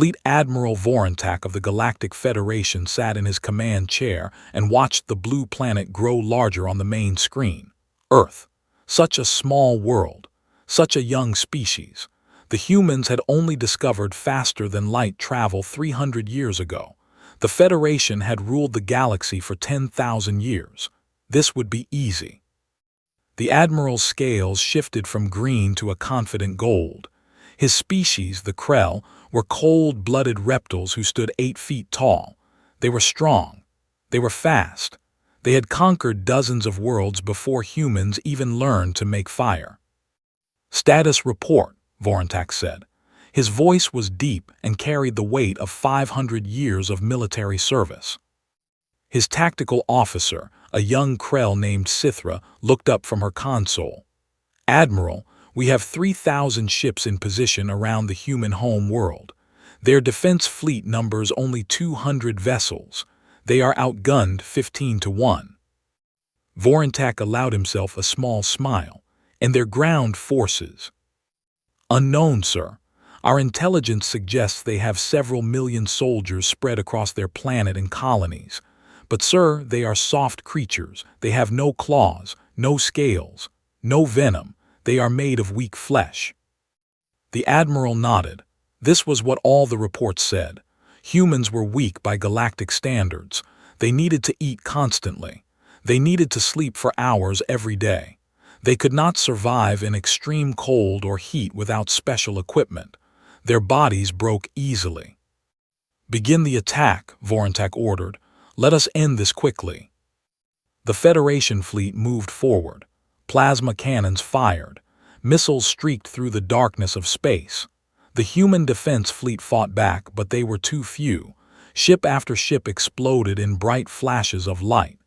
Fleet Admiral Vorontak of the Galactic Federation sat in his command chair and watched the blue planet grow larger on the main screen. Earth. Such a small world. Such a young species. The humans had only discovered faster-than-light travel 300 years ago. The Federation had ruled the galaxy for 10,000 years. This would be easy. The Admiral's scales shifted from green to a confident gold. His species, the Krell, were cold-blooded reptiles who stood 8 feet tall. They were strong. They were fast. They had conquered dozens of worlds before humans even learned to make fire. "Status report," Vorontak said. His voice was deep and carried the weight of 500 years of military service. His tactical officer, a young Krell named Sithra, looked up from her console. "Admiral, we have 3,000 ships in position around the human home world. Their defense fleet numbers only 200 vessels. They are outgunned 15 to 1. Vorontak allowed himself a small smile. "And their ground forces?" "Unknown, sir. Our intelligence suggests they have several million soldiers spread across their planet in colonies. But, sir, they are soft creatures. They have no claws, no scales, no venom. They are made of weak flesh." The Admiral nodded. This was what all the reports said. Humans were weak by galactic standards. They needed to eat constantly. They needed to sleep for hours every day. They could not survive in extreme cold or heat without special equipment. Their bodies broke easily. "Begin the attack," Vorontak ordered. "Let us end this quickly." The Federation fleet moved forward. Plasma cannons fired. Missiles streaked through the darkness of space. The human defense fleet fought back, but they were too few. Ship after ship exploded in bright flashes of light.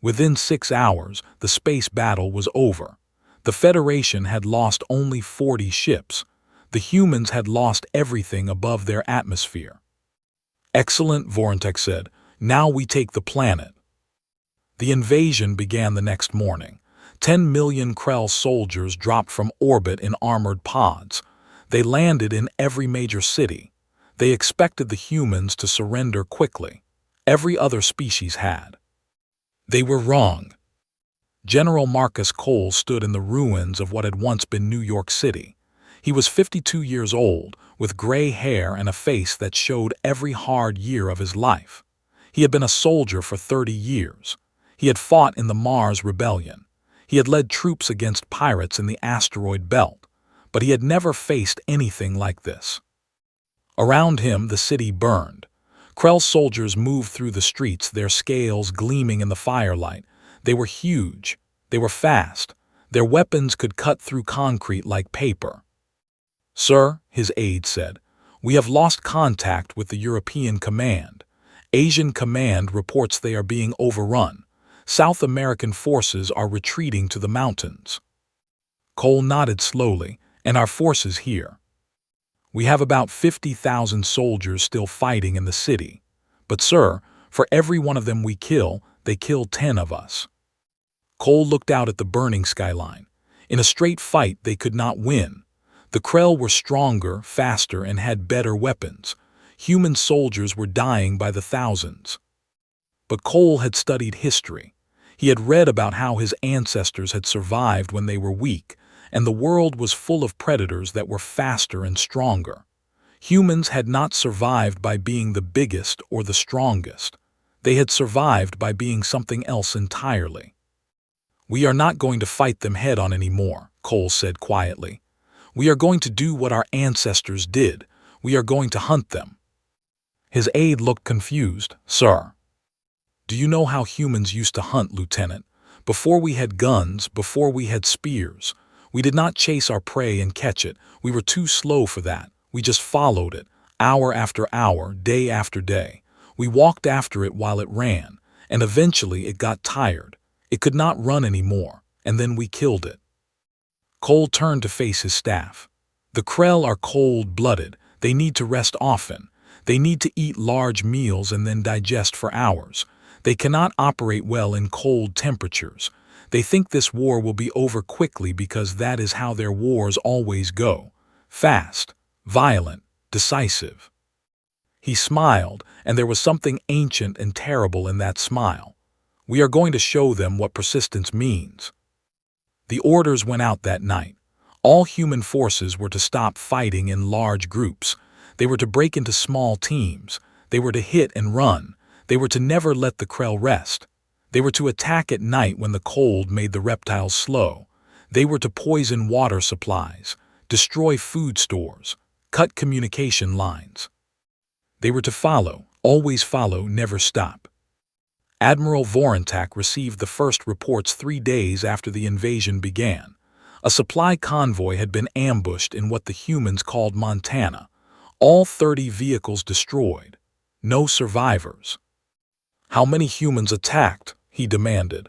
Within 6 hours, the space battle was over. The Federation had lost only 40 ships. The humans had lost everything above their atmosphere. "Excellent," Vorontak said. "Now we take the planet." The invasion began the next morning. 10 million Krell soldiers dropped from orbit in armored pods. They landed in every major city. They expected the humans to surrender quickly. Every other species had. They were wrong. General Marcus Cole stood in the ruins of what had once been New York City. He was 52 years old, with gray hair and a face that showed every hard year of his life. He had been a soldier for 30 years. He had fought in the Mars Rebellion. He had led troops against pirates in the asteroid belt. But he had never faced anything like this. Around him, the city burned. Krell soldiers moved through the streets, their scales gleaming in the firelight. They were huge. They were fast. Their weapons could cut through concrete like paper. "Sir," his aide said, "we have lost contact with the European command. Asian command reports they are being overrun. South American forces are retreating to the mountains." Cole nodded slowly. "And our forces here? We have about 50,000 soldiers still fighting in the city. But, sir, for every one of them we kill, they kill 10 of us." Cole looked out at the burning skyline. In a straight fight, they could not win. The Krell were stronger, faster, and had better weapons. Human soldiers were dying by the thousands. But Cole had studied history. He had read about how his ancestors had survived when they were weak, and the world was full of predators that were faster and stronger. Humans had not survived by being the biggest or the strongest. They had survived by being something else entirely. "We are not going to fight them head-on anymore," Cole said quietly. "We are going to do what our ancestors did. We are going to hunt them." His aide looked confused. "Sir, do you know how humans used to hunt, Lieutenant? Before we had guns, before we had spears. We did not chase our prey and catch it. We were too slow for that. We just followed it, hour after hour, day after day. We walked after it while it ran, and eventually it got tired. It could not run anymore, and then we killed it." Cole turned to face his staff. "The Krell are cold-blooded. They need to rest often. They need to eat large meals and then digest for hours. They cannot operate well in cold temperatures. They think this war will be over quickly because that is how their wars always go. Fast, violent, decisive." He smiled, and there was something ancient and terrible in that smile. We are going to show them what persistence means. The orders went out that night. All human forces were to stop fighting in large groups. They were to break into small teams. They were to hit and run. They were to never let the Krell rest. They were to attack at night when the cold made the reptiles slow. They were to poison water supplies, destroy food stores, cut communication lines. They were to follow, always follow, never stop. Admiral Vorontak received the first reports 3 days after the invasion began. A supply convoy had been ambushed in what the humans called Montana. All 30 vehicles destroyed. No survivors. "How many humans attacked?" he demanded.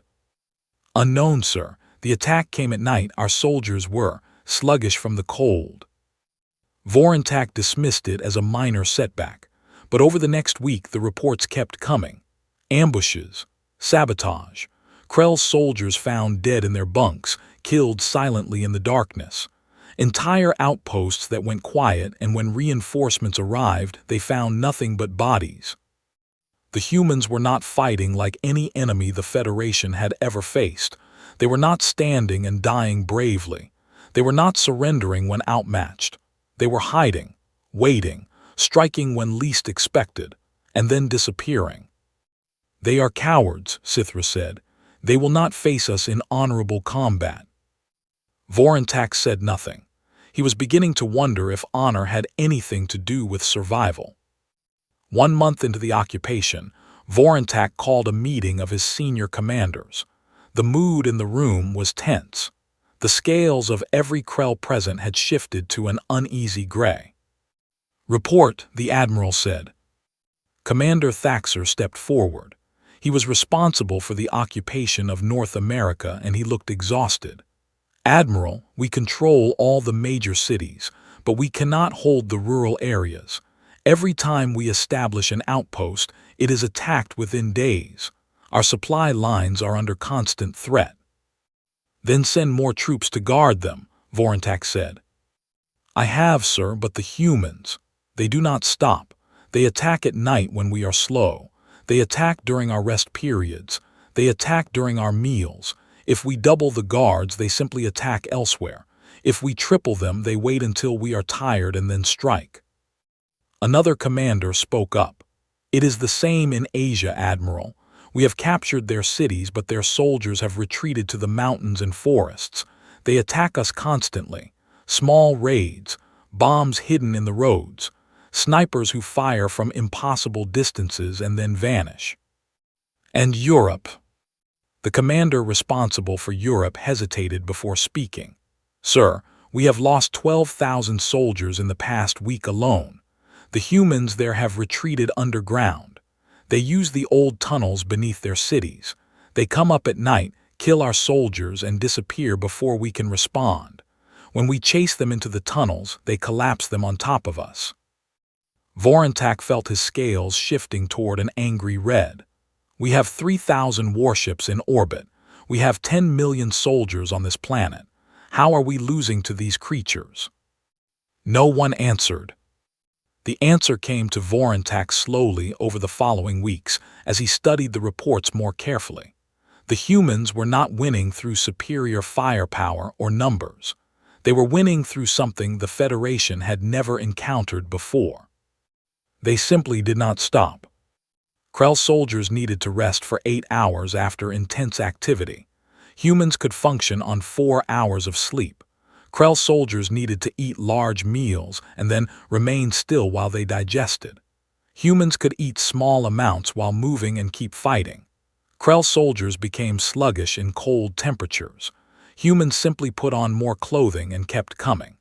"Unknown, sir. The attack came at night. Our soldiers were sluggish from the cold." Vorontak dismissed it as a minor setback, but over the next week the reports kept coming. Ambushes, sabotage, Krell's soldiers found dead in their bunks, killed silently in the darkness. Entire outposts that went quiet, and when reinforcements arrived, they found nothing but bodies. The humans were not fighting like any enemy the Federation had ever faced. They were not standing and dying bravely. They were not surrendering when outmatched. They were hiding, waiting, striking when least expected, and then disappearing. "They are cowards," Sithra said. "They will not face us in honorable combat." Vorontak said nothing. He was beginning to wonder if honor had anything to do with survival. 1 month into the occupation, Vorontak called a meeting of his senior commanders. The mood in the room was tense. The scales of every Krell present had shifted to an uneasy gray. "Report," the Admiral said. Commander Thaxter stepped forward. He was responsible for the occupation of North America, and he looked exhausted. "Admiral, we control all the major cities, but we cannot hold the rural areas. Every time we establish an outpost, it is attacked within days. Our supply lines are under constant threat." "Then send more troops to guard them," Vorontak said. "I have, sir, but the humans, they do not stop. They attack at night when we are slow. They attack during our rest periods. They attack during our meals. If we double the guards, they simply attack elsewhere. If we triple them, they wait until we are tired and then strike." Another commander spoke up. "It is the same in Asia, Admiral. We have captured their cities, but their soldiers have retreated to the mountains and forests. They attack us constantly. Small raids, bombs hidden in the roads, snipers who fire from impossible distances and then vanish." "And Europe?" The commander responsible for Europe hesitated before speaking. "Sir, we have lost 12,000 soldiers in the past week alone. The humans there have retreated underground. They use the old tunnels beneath their cities. They come up at night, kill our soldiers, and disappear before we can respond. When we chase them into the tunnels, they collapse them on top of us." Vorontak felt his scales shifting toward an angry red. "We have 3,000 warships in orbit. We have 10 million soldiers on this planet. How are we losing to these creatures?" No one answered. The answer came to Vorontak slowly over the following weeks as he studied the reports more carefully. The humans were not winning through superior firepower or numbers. They were winning through something the Federation had never encountered before. They simply did not stop. Krell soldiers needed to rest for 8 hours after intense activity. Humans could function on 4 hours of sleep. Krell soldiers needed to eat large meals and then remain still while they digested. Humans could eat small amounts while moving and keep fighting. Krell soldiers became sluggish in cold temperatures. Humans simply put on more clothing and kept coming.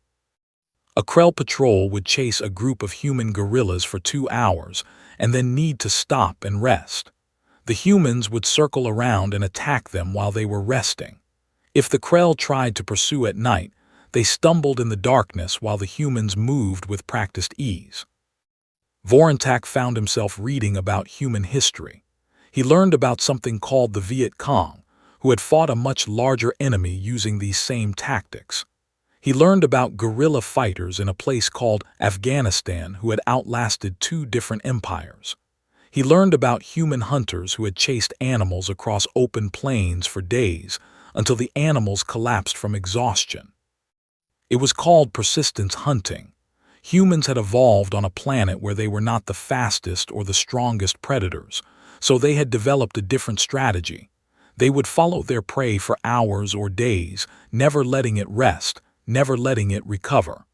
A Krell patrol would chase a group of human guerrillas for 2 hours and then need to stop and rest. The humans would circle around and attack them while they were resting. If the Krell tried to pursue at night, they stumbled in the darkness while the humans moved with practiced ease. Vorontak found himself reading about human history. He learned about something called the Viet Cong, who had fought a much larger enemy using these same tactics. He learned about guerrilla fighters in a place called Afghanistan who had outlasted 2 different empires. He learned about human hunters who had chased animals across open plains for days until the animals collapsed from exhaustion. It was called persistence hunting. Humans had evolved on a planet where they were not the fastest or the strongest predators, so they had developed a different strategy. They would follow their prey for hours or days, never letting it rest, never letting it recover.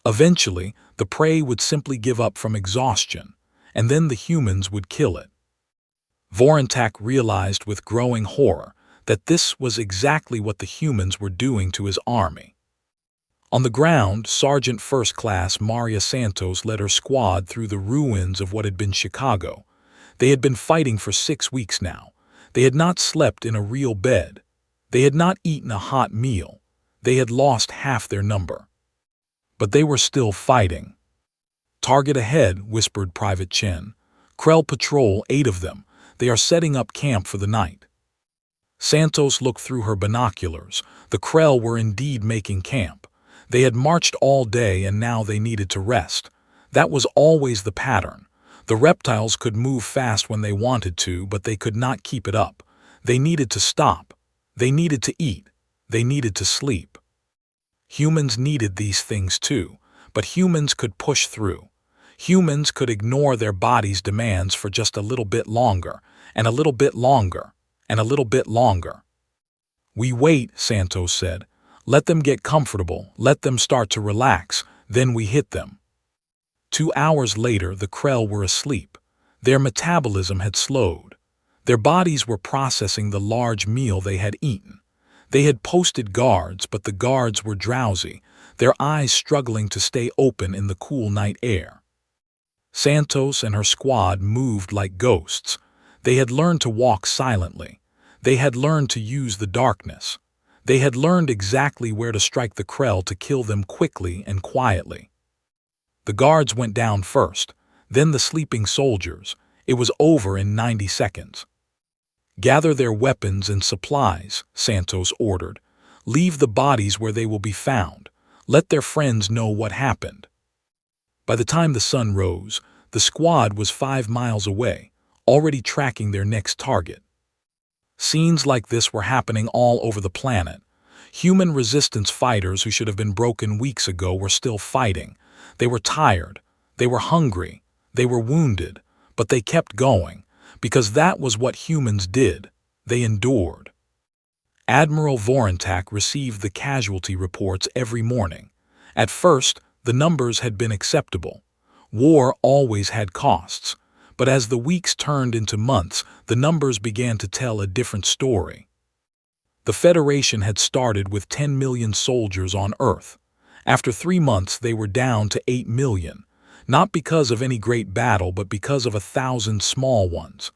Eventually, the prey would simply give up from exhaustion, and then the humans would kill it. Vorontak realized with growing horror that this was exactly what the humans were doing to his army. On the ground, Sergeant First Class Maria Santos led her squad through the ruins of what had been Chicago. They had been fighting for 6 weeks now. They had not slept in a real bed. They had not eaten a hot meal. They had lost half their number. But they were still fighting. "Target ahead," whispered Private Chen. "Krell patrol, 8 of them. They are setting up camp for the night." Santos looked through her binoculars. The Krell were indeed making camp. They had marched all day and now they needed to rest. That was always the pattern. The reptiles could move fast when they wanted to, but they could not keep it up. They needed to stop. They needed to eat. They needed to sleep. Humans needed these things too, but humans could push through. Humans could ignore their body's demands for just a little bit longer, and a little bit longer, and a little bit longer. "We wait," Santos said. "Let them get comfortable, let them start to relax, then we hit them." 2 hours later, the Krell were asleep. Their metabolism had slowed. Their bodies were processing the large meal they had eaten. They had posted guards, but the guards were drowsy, their eyes struggling to stay open in the cool night air. Santos and her squad moved like ghosts. They had learned to walk silently. They had learned to use the darkness. They had learned exactly where to strike the Krell to kill them quickly and quietly. The guards went down first, then the sleeping soldiers. It was over in 90 seconds. "Gather their weapons and supplies," Santos ordered. "Leave the bodies where they will be found. Let their friends know what happened." By the time the sun rose, the squad was 5 miles away, already tracking their next target. Scenes like this were happening all over the planet. Human resistance fighters who should have been broken weeks ago were still fighting. They were tired, they were hungry, they were wounded, but they kept going, because that was what humans did. They endured. Admiral Vorontak received the casualty reports every morning. At first, the numbers had been acceptable. War always had costs, but as the weeks turned into months, the numbers began to tell a different story. The Federation had started with 10 million soldiers on Earth. After 3 months, they were down to 8 million, not because of any great battle, but because of 1,000 small ones.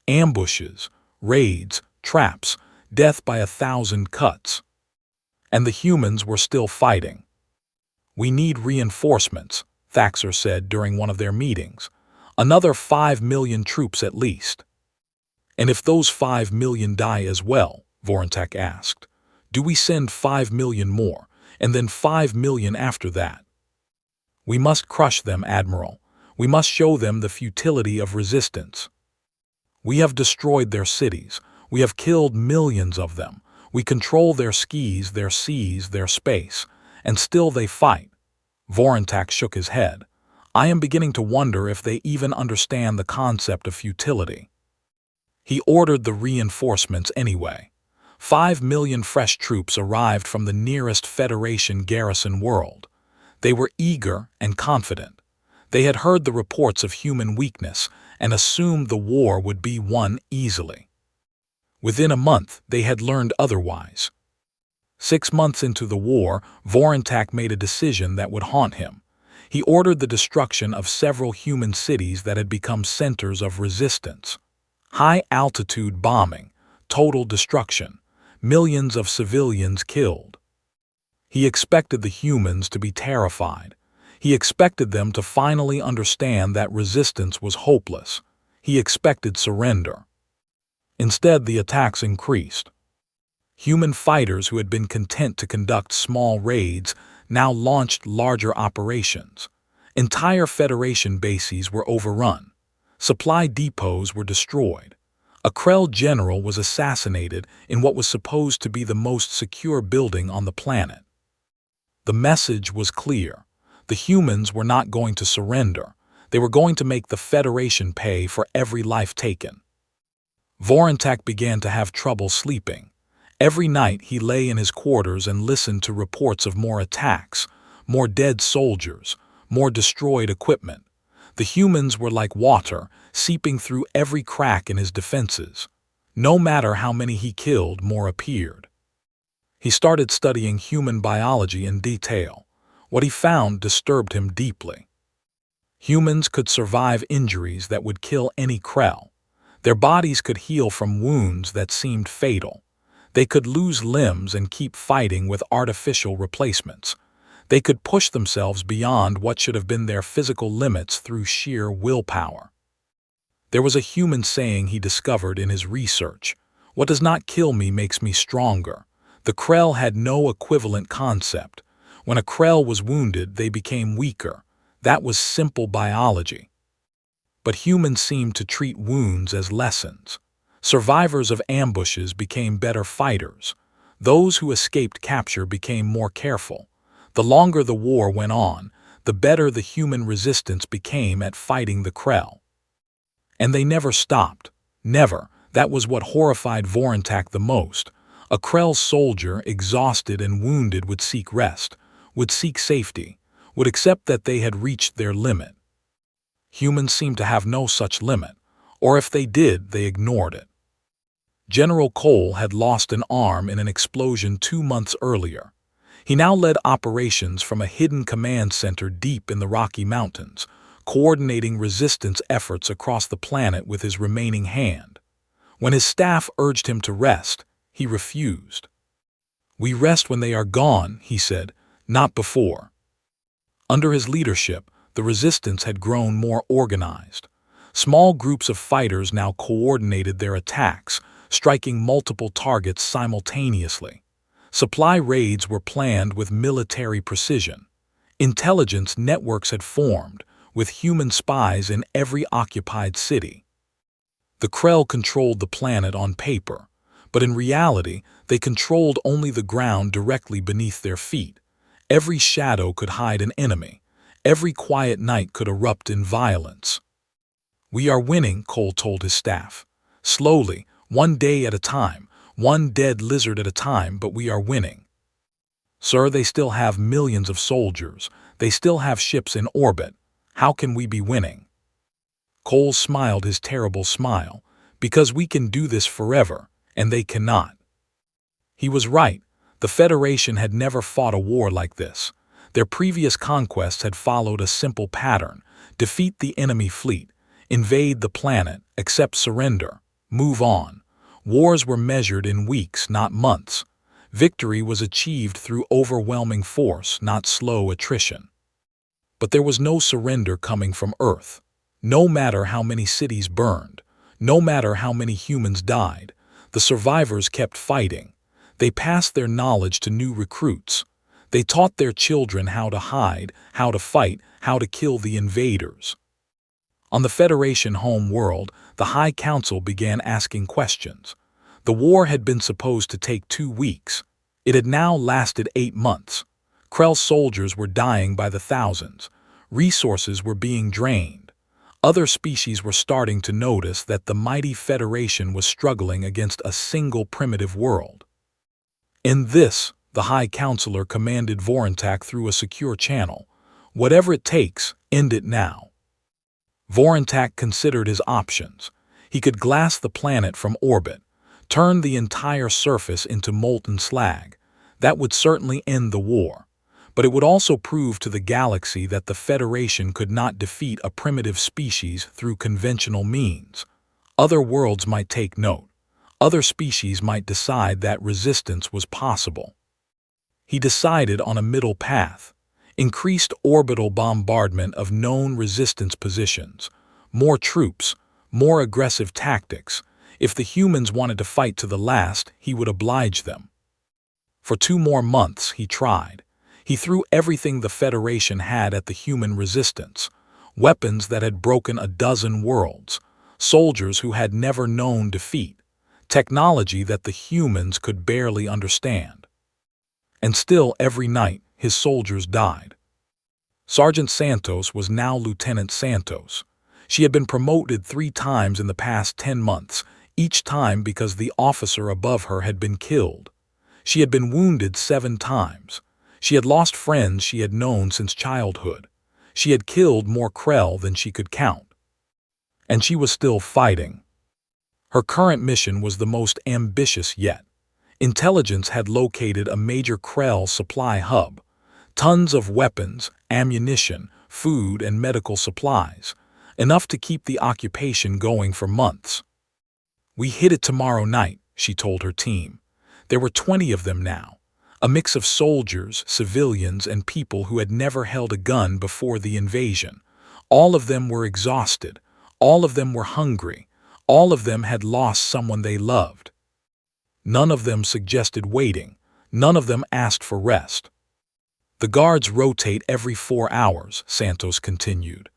Ambushes, raids, traps, death by 1,000 cuts. And the humans were still fighting. "We need reinforcements," Thaxter said during one of their meetings. "Another 5 million troops at least." "And if those 5 million die as well," Vorontak asked, "do we send 5 million more, and then 5 million after that?" "We must crush them, Admiral. We must show them the futility of resistance. We have destroyed their cities. We have killed millions of them. We control their skies, their seas, their space, and still they fight." Vorontak shook his head. "I am beginning to wonder if they even understand the concept of futility." He ordered the reinforcements anyway. 5 million fresh troops arrived from the nearest Federation garrison world. They were eager and confident. They had heard the reports of human weakness and assumed the war would be won easily. Within a month, they had learned otherwise. 6 months into the war, Vorontak made a decision that would haunt him. He ordered the destruction of several human cities that had become centers of resistance. High-altitude bombing, total destruction, millions of civilians killed. He expected the humans to be terrified. He expected them to finally understand that resistance was hopeless. He expected surrender. Instead, the attacks increased. Human fighters who had been content to conduct small raids now launched larger operations. Entire Federation bases were overrun. Supply depots were destroyed. A Krell general was assassinated in what was supposed to be the most secure building on the planet. The message was clear. The humans were not going to surrender. They were going to make the Federation pay for every life taken. Vorontak began to have trouble sleeping. Every night he lay in his quarters and listened to reports of more attacks, more dead soldiers, more destroyed equipment. The humans were like water, seeping through every crack in his defenses. No matter how many he killed, more appeared. He started studying human biology in detail. What he found disturbed him deeply. Humans could survive injuries that would kill any Krell. Their bodies could heal from wounds that seemed fatal. They could lose limbs and keep fighting with artificial replacements. They could push themselves beyond what should have been their physical limits through sheer willpower. There was a human saying he discovered in his research: "What does not kill me makes me stronger." The Krell had no equivalent concept. When a Krell was wounded, they became weaker. That was simple biology. But humans seemed to treat wounds as lessons. Survivors of ambushes became better fighters. Those who escaped capture became more careful. The longer the war went on, the better the human resistance became at fighting the Krell. And they never stopped. Never. That was what horrified Vorontak the most. A Krell soldier, exhausted and wounded, would seek rest, would seek safety, would accept that they had reached their limit. Humans seemed to have no such limit, or if they did, they ignored it. General Cole had lost an arm in an explosion 2 months earlier. He now led operations from a hidden command center deep in the Rocky Mountains, coordinating resistance efforts across the planet with his remaining hand. When his staff urged him to rest, he refused. "We rest when they are gone," he said, "not before." Under his leadership, the resistance had grown more organized. Small groups of fighters now coordinated their attacks, striking multiple targets simultaneously. Supply raids were planned with military precision. Intelligence networks had formed, with human spies in every occupied city. The Krell controlled the planet on paper, but in reality, they controlled only the ground directly beneath their feet. Every shadow could hide an enemy. Every quiet night could erupt in violence. "We are winning," Cole told his staff. "Slowly, one day at a time, one dead lizard at a time, but we are winning." "Sir, they still have millions of soldiers. They still have ships in orbit. How can we be winning?" Cole smiled his terrible smile. "Because we can do this forever, and they cannot." He was right. The Federation had never fought a war like this. Their previous conquests had followed a simple pattern: defeat the enemy fleet, invade the planet, accept surrender, move on. Wars were measured in weeks, not months. Victory was achieved through overwhelming force, not slow attrition. But there was no surrender coming from Earth. No matter how many cities burned, no matter how many humans died, the survivors kept fighting. They passed their knowledge to new recruits. They taught their children how to hide, how to fight, how to kill the invaders. On the Federation home world, the High Council began asking questions. The war had been supposed to take 2 weeks. It had now lasted 8 months. Krell soldiers were dying by the thousands. Resources were being drained. Other species were starting to notice that the mighty Federation was struggling against a single primitive world. In this, the High Counselor commanded Vorontak through a secure channel: "Whatever it takes, end it now." Vorontak considered his options. He could glass the planet from orbit, turn the entire surface into molten slag. That would certainly end the war. But it would also prove to the galaxy that the Federation could not defeat a primitive species through conventional means. Other worlds might take note. Other species might decide that resistance was possible. He decided on a middle path: increased orbital bombardment of known resistance positions, more troops, more aggressive tactics, If the humans wanted to fight to the last, he would oblige them. For 2 more months he tried. He threw everything the Federation had at the human resistance. Weapons that had broken a dozen worlds. Soldiers who had never known defeat. Technology that the humans could barely understand. And still every night his soldiers died. Sergeant Santos was now Lieutenant Santos. She had been promoted 3 times in the past 10 months, each time because the officer above her had been killed. She had been wounded 7 times. She had lost friends she had known since childhood. She had killed more Krell than she could count. And she was still fighting. Her current mission was the most ambitious yet. Intelligence had located a major Krell supply hub. Tons of weapons, ammunition, food, and medical supplies. Enough to keep the occupation going for months. "We hit it tomorrow night," she told her team. There were 20 of them now, a mix of soldiers, civilians, and people who had never held a gun before the invasion. All of them were exhausted. All of them were hungry. All of them had lost someone they loved. None of them suggested waiting. None of them asked for rest. "The guards rotate every 4 hours," Santos continued.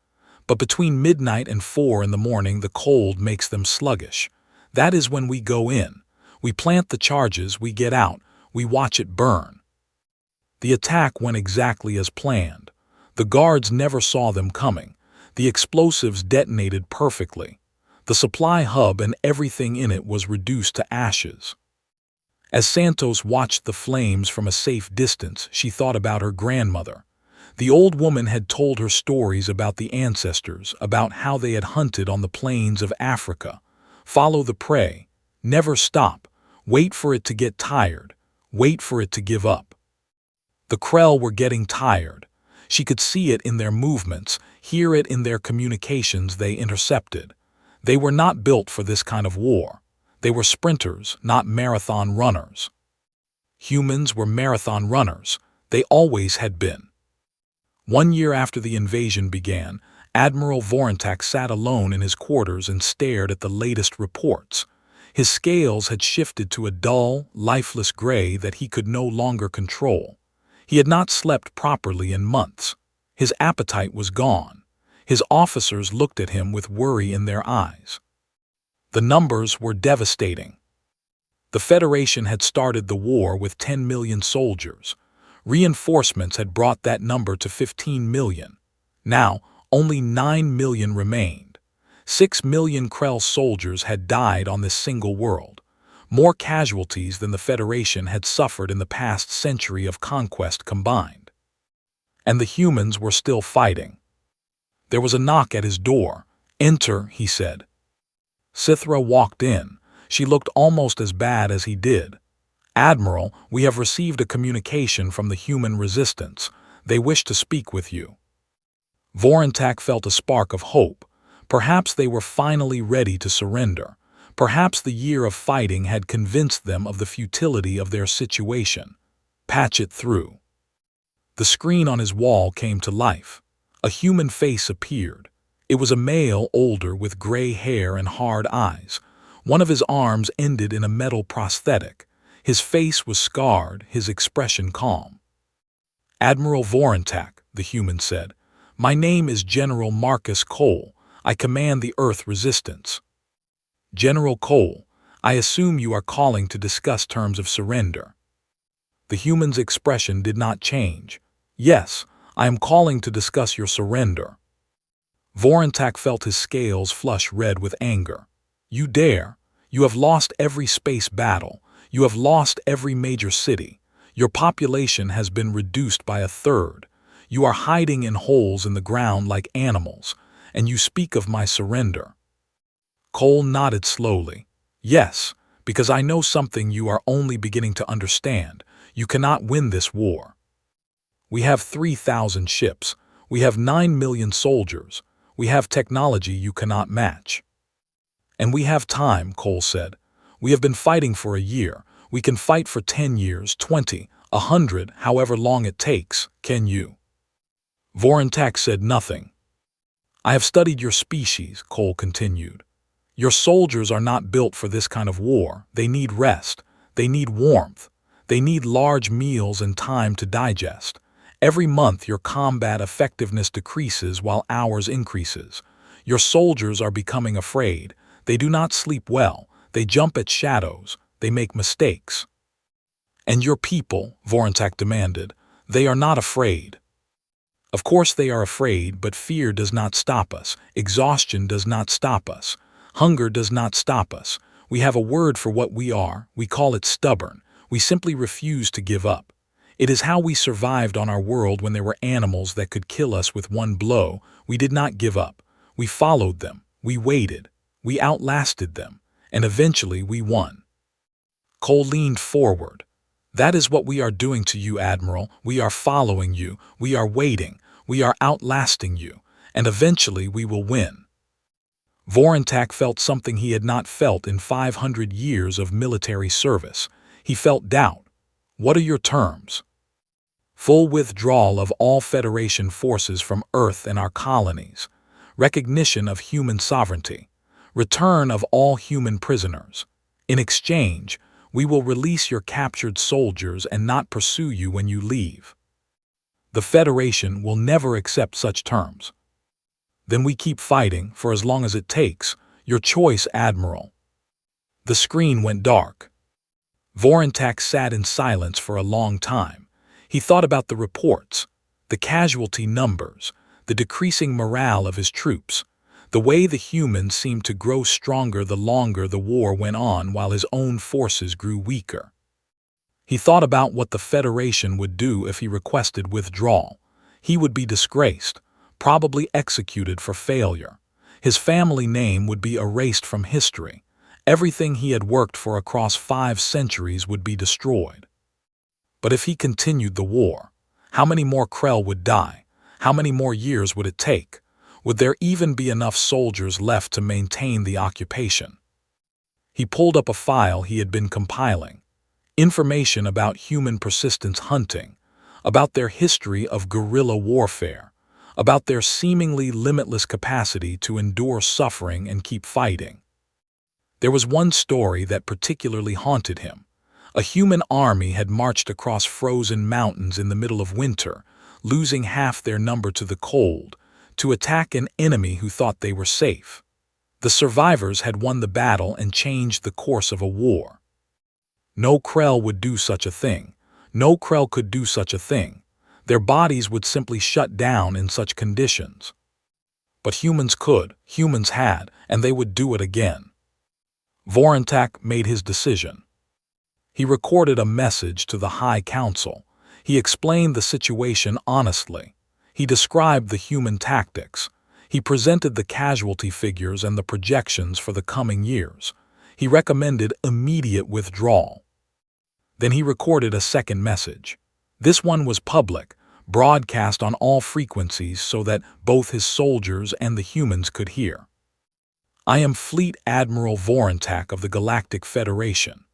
"But between midnight and 4 in the morning the cold makes them sluggish. That is when we go in. We plant the charges, we get out, we watch it burn." The attack went exactly as planned. The guards never saw them coming. The explosives detonated perfectly. The supply hub and everything in it was reduced to ashes. As Santos watched the flames from a safe distance, she thought about her grandmother. The old woman had told her stories about the ancestors, about how they had hunted on the plains of Africa. Follow the prey. Never stop. Wait for it to get tired. Wait for it to give up. The Krell were getting tired. She could see it in their movements, hear it in their communications they intercepted. They were not built for this kind of war. They were sprinters, not marathon runners. Humans were marathon runners. They always had been. 1 year after the invasion began, Admiral Vorontak sat alone in his quarters and stared at the latest reports. His scales had shifted to a dull, lifeless gray that he could no longer control. He had not slept properly in months. His appetite was gone. His officers looked at him with worry in their eyes. The numbers were devastating. The Federation had started the war with 10 million soldiers. Reinforcements had brought that number to 15 million. Now, only 9 million remained. 6 million Krell soldiers had died on this single world. More casualties than the Federation had suffered in the past century of conquest combined. And the humans were still fighting. There was a knock at his door. "Enter," he said. Sithra walked in. She looked almost as bad as he did. "Admiral, we have received a communication from the human resistance. They wish to speak with you." Vorontak felt a spark of hope. Perhaps they were finally ready to surrender. Perhaps the year of fighting had convinced them of the futility of their situation. Patch it through. The screen on his wall came to life. A human face appeared. It was a male, older, with gray hair and hard eyes. One of his arms ended in a metal prosthetic. His face was scarred, his expression calm. "Admiral Vorontak," the human said. "My name is General Marcus Cole. I command the Earth Resistance." "General Cole, I assume you are calling to discuss terms of surrender." The human's expression did not change. "Yes, I am calling to discuss your surrender." Vorontak felt his scales flush red with anger. "You dare? You have lost every space battle. You have lost every major city. Your population has been reduced by 1/3. You are hiding in holes in the ground like animals, and you speak of my surrender." Cole nodded slowly. "Yes, because I know something you are only beginning to understand. You cannot win this war. We have 3,000 ships. We have 9 million soldiers. We have technology you cannot match." "And we have time," Cole said. "We have been fighting for a year. We can fight for 10 years, 20, 100, however long it takes. Can you?" Vorontak said nothing. "I have studied your species," Cole continued. Your soldiers are not built for this kind of war. They need rest. They need warmth. They need large meals and time to digest. Every month your combat effectiveness decreases while ours increases. Your soldiers are becoming afraid. They do not sleep well. They jump at shadows. They make mistakes. And your people, Vorontak demanded, they are not afraid. Of course they are afraid, but fear does not stop us. Exhaustion does not stop us. Hunger does not stop us. We have a word for what we are. We call it stubborn. We simply refuse to give up. It is how we survived on our world when there were animals that could kill us with one blow. We did not give up. We followed them. We waited. We outlasted them. And eventually we won. Cole leaned forward. That is what we are doing to you, Admiral. We are following you. We are waiting. We are outlasting you. And eventually we will win. Vorontak felt something he had not felt in 500 years of military service. He felt doubt. What are your terms? Full withdrawal of all Federation forces from Earth and our colonies. Recognition of human sovereignty. Return of all human prisoners. In exchange, we will release your captured soldiers and not pursue you when you leave. The Federation will never accept such terms. Then we keep fighting for as long as it takes. Your choice, Admiral. The screen went dark. Vorontak sat in silence for a long time. He thought about the reports, the casualty numbers, the decreasing morale of his troops, the way the humans seemed to grow stronger the longer the war went on while his own forces grew weaker. He thought about what the Federation would do if he requested withdrawal. He would be disgraced, probably executed for failure. His family name would be erased from history. Everything he had worked for across 5 centuries would be destroyed. But if he continued the war, how many more Krell would die? How many more years would it take? Would there even be enough soldiers left to maintain the occupation? He pulled up a file he had been compiling. Information about human persistence hunting, about their history of guerrilla warfare, about their seemingly limitless capacity to endure suffering and keep fighting. There was one story that particularly haunted him. A human army had marched across frozen mountains in the middle of winter, losing half their number to the cold, to attack an enemy who thought they were safe. The survivors had won the battle and changed the course of a war. No Krell would do such a thing. No Krell could do such a thing. Their bodies would simply shut down in such conditions. But humans could, humans had, and they would do it again. Vorontak made his decision. He recorded a message to the High Council. He explained the situation honestly. He described the human tactics. He presented the casualty figures and the projections for the coming years. He recommended immediate withdrawal. Then he recorded a second message. This one was public, broadcast on all frequencies so that both his soldiers and the humans could hear. I am Fleet Admiral Vorontak of the Galactic Federation.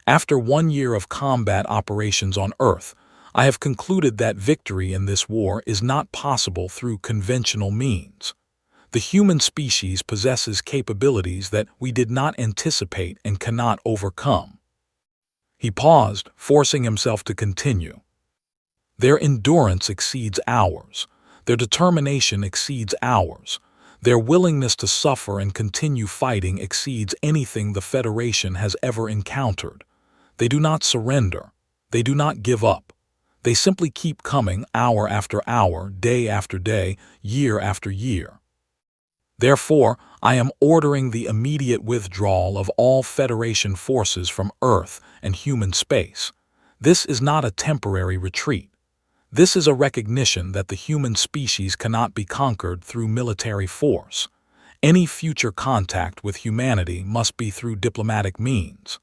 After 1 year of combat operations on Earth, I have concluded that victory in this war is not possible through conventional means. The human species possesses capabilities that we did not anticipate and cannot overcome. He paused, forcing himself to continue. Their endurance exceeds ours. Their determination exceeds ours. Their willingness to suffer and continue fighting exceeds anything the Federation has ever encountered. They do not surrender. They do not give up. They simply keep coming hour after hour, day after day, year after year. Therefore, I am ordering the immediate withdrawal of all Federation forces from Earth and human space. This is not a temporary retreat. This is a recognition that the human species cannot be conquered through military force. Any future contact with humanity must be through diplomatic means.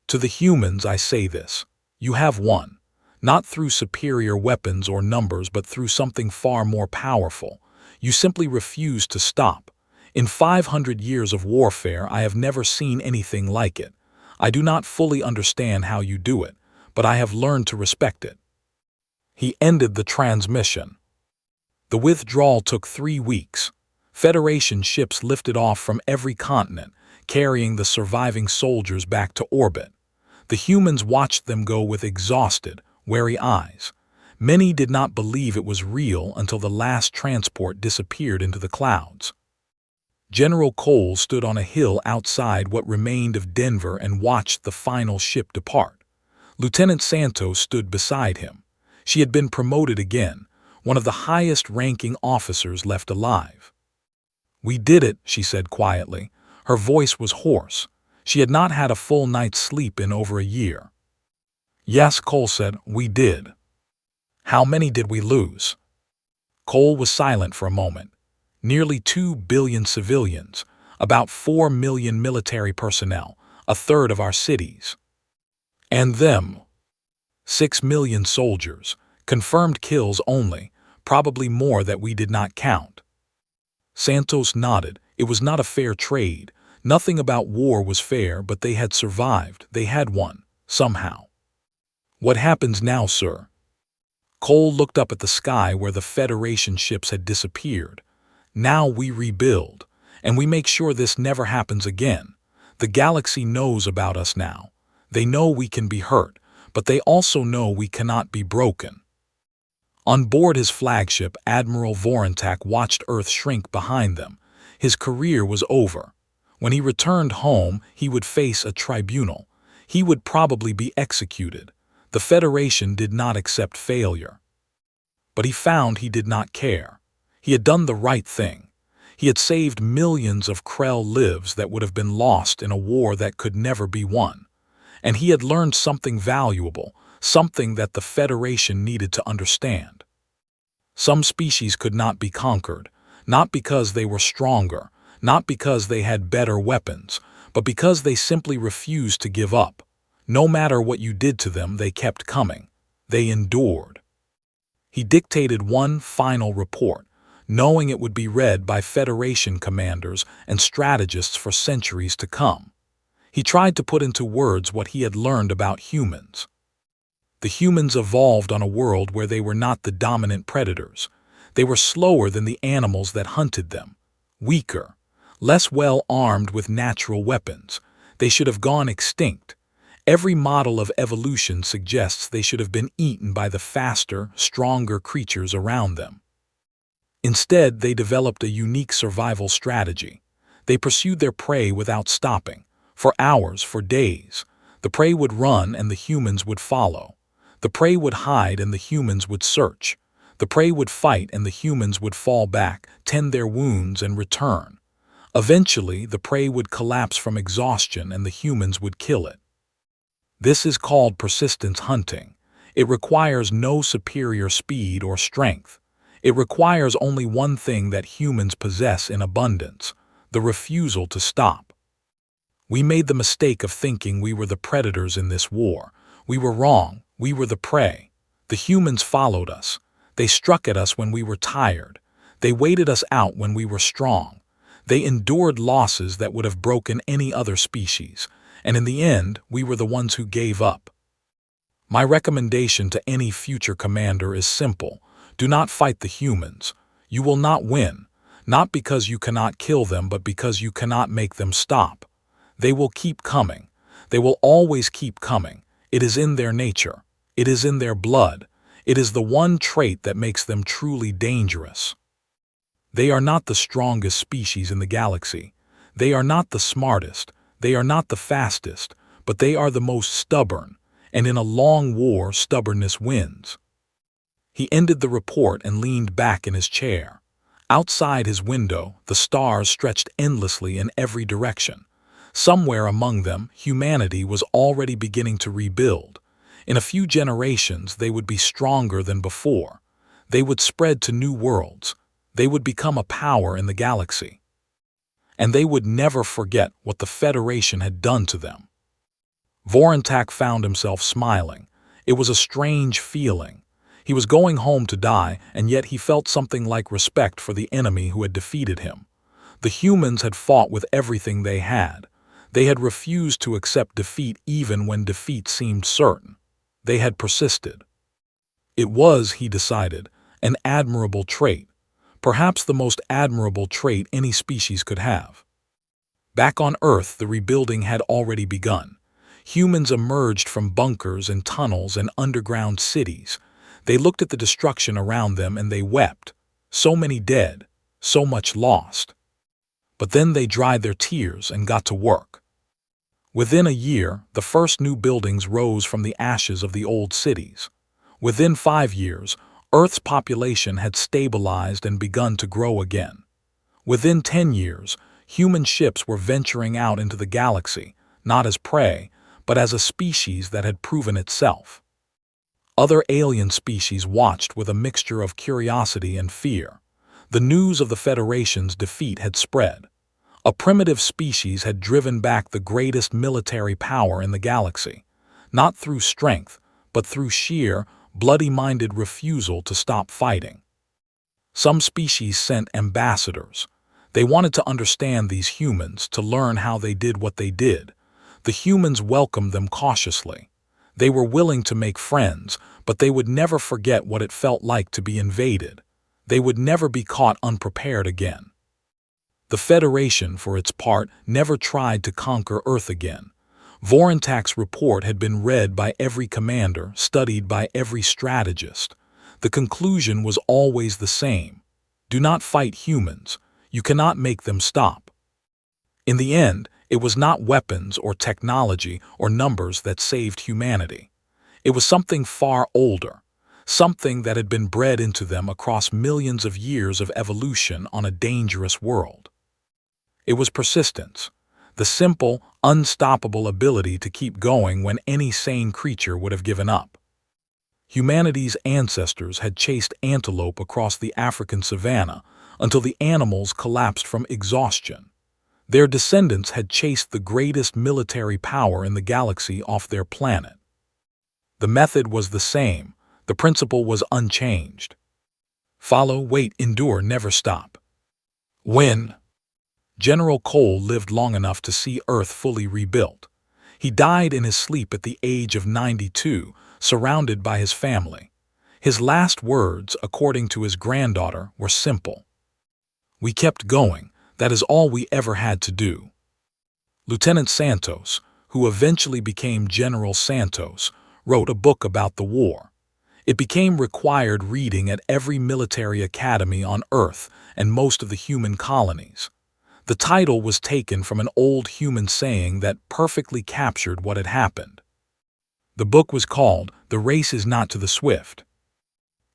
To the humans I say this. You have won, not through superior weapons or numbers but through something far more powerful. You simply refuse to stop. In 500 years of warfare I have never seen anything like it. I do not fully understand how you do it, but I have learned to respect it. He ended the transmission. The withdrawal took 3 weeks. Federation ships lifted off from every continent, carrying the surviving soldiers back to orbit. The humans watched them go with exhausted, wary eyes. Many did not believe it was real until the last transport disappeared into the clouds. General Cole stood on a hill outside what remained of Denver and watched the final ship depart. Lieutenant Santos stood beside him. She had been promoted again, one of the highest-ranking officers left alive. "We did it," she said quietly. Her voice was hoarse. She had not had a full night's sleep in over a year. "Yes," Cole said, "we did." "How many did we lose?" Cole was silent for a moment. "Nearly 2 billion civilians, about 4 million military personnel, a third of our cities. And them. 6 million soldiers, confirmed kills only, probably more that we did not count." Santos nodded. It was not a fair trade. Nothing about war was fair, but they had survived. They had won, somehow. "What happens now, sir?" Cole looked up at the sky where the Federation ships had disappeared. "Now we rebuild, and we make sure this never happens again. The galaxy knows about us now. They know we can be hurt, but they also know we cannot be broken." On board his flagship, Admiral Vorontak watched Earth shrink behind them. His career was over. When he returned home, he would face a tribunal. He would probably be executed. The Federation did not accept failure. But he found he did not care. He had done the right thing. He had saved millions of Krell lives that would have been lost in a war that could never be won. And he had learned something valuable, something that the Federation needed to understand. Some species could not be conquered, not because they were stronger, not because they had better weapons, but because they simply refused to give up. No matter what you did to them, they kept coming. They endured. He dictated one final report, knowing it would be read by Federation commanders and strategists for centuries to come. He tried to put into words what he had learned about humans. The humans evolved on a world where they were not the dominant predators. They were slower than the animals that hunted them, weaker, less well armed with natural weapons. They should have gone extinct. Every model of evolution suggests they should have been eaten by the faster, stronger creatures around them. Instead, they developed a unique survival strategy. They pursued their prey without stopping, for hours, for days. The prey would run and the humans would follow. The prey would hide and the humans would search. The prey would fight and the humans would fall back, tend their wounds, and return. Eventually, the prey would collapse from exhaustion and the humans would kill it. This is called persistence hunting. It requires no superior speed or strength. It requires only one thing that humans possess in abundance: the refusal to stop. We made the mistake of thinking we were the predators in this war. We were wrong. We were the prey. The humans followed us. They struck at us when we were tired. They waited us out when we were strong. They endured losses that would have broken any other species. And in the end, we were the ones who gave up. My recommendation to any future commander is simple. Do not fight the humans. You will not win, not because you cannot kill them, but because you cannot make them stop. They will keep coming. They will always keep coming. It is in their nature. It is in their blood. It is the one trait that makes them truly dangerous. They are not the strongest species in the galaxy. They are not the smartest. They are not the fastest, but they are the most stubborn, and in a long war, stubbornness wins. He ended the report and leaned back in his chair. Outside his window, the stars stretched endlessly in every direction. Somewhere among them, humanity was already beginning to rebuild. In a few generations, they would be stronger than before. They would spread to new worlds. They would become a power in the galaxy. And they would never forget what the Federation had done to them. Vorontak found himself smiling. It was a strange feeling. He was going home to die, and yet he felt something like respect for the enemy who had defeated him. The humans had fought with everything they had. They had refused to accept defeat even when defeat seemed certain. They had persisted. It was, he decided, an admirable trait. perhaps the most admirable trait any species could have. Back on Earth, the rebuilding had already begun. Humans emerged from bunkers and tunnels and underground cities. They looked at the destruction around them and they wept. So many dead, so much lost. But then they dried their tears and got to work. Within a year, the first new buildings rose from the ashes of the old cities. Within 5 years, Earth's population had stabilized and begun to grow again. Within 10 years, human ships were venturing out into the galaxy, not as prey, but as a species that had proven itself. Other alien species watched with a mixture of curiosity and fear. The news of the Federation's defeat had spread. A primitive species had driven back the greatest military power in the galaxy, not through strength, but through sheer, bloody-minded refusal to stop fighting. Some species sent ambassadors. They wanted to understand these humans, to learn how they did what they did. The humans welcomed them cautiously. They were willing to make friends, but they would never forget what it felt like to be invaded. They would never be caught unprepared again. The Federation, for its part, never tried to conquer Earth again. Vorontak's report had been read by every commander, studied by every strategist. The conclusion was always the same. Do not fight humans. You cannot make them stop. In the end, it was not weapons or technology or numbers that saved humanity. It was something far older, something that had been bred into them across millions of years of evolution on a dangerous world. It was persistence, the simple, unstoppable ability to keep going when any sane creature would have given up. Humanity's ancestors had chased antelope across the African savanna until the animals collapsed from exhaustion. Their descendants had chased the greatest military power in the galaxy off their planet. The method was the same. The principle was unchanged. Follow, wait, endure, never stop. When General Cole lived long enough to see Earth fully rebuilt. He died in his sleep at the age of 92, surrounded by his family. His last words, according to his granddaughter, were simple. "We kept going. That is all we ever had to do." Lieutenant Santos, who eventually became General Santos, wrote a book about the war. It became required reading at every military academy on Earth and most of the human colonies. The title was taken from an old human saying that perfectly captured what had happened. The book was called "The Race is Not to the Swift."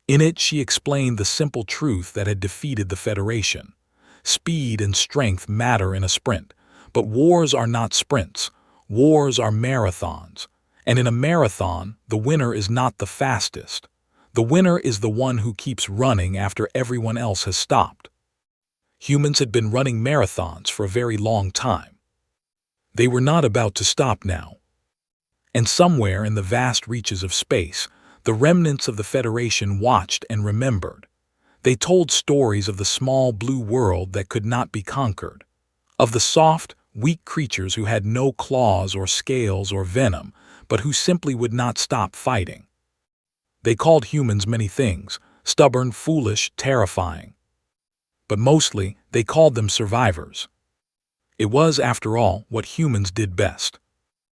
In it, she explained the simple truth that had defeated the Federation. Speed and strength matter in a sprint, but wars are not sprints. Wars are marathons. And in a marathon, the winner is not the fastest. The winner is the one who keeps running after everyone else has stopped. Humans had been running marathons for a very long time. They were not about to stop now. And somewhere in the vast reaches of space, the remnants of the Federation watched and remembered. They told stories of the small blue world that could not be conquered, of the soft, weak creatures who had no claws or scales or venom, but who simply would not stop fighting. They called humans many things: stubborn, foolish, terrifying. But mostly, they called them survivors. It was, after all, what humans did best.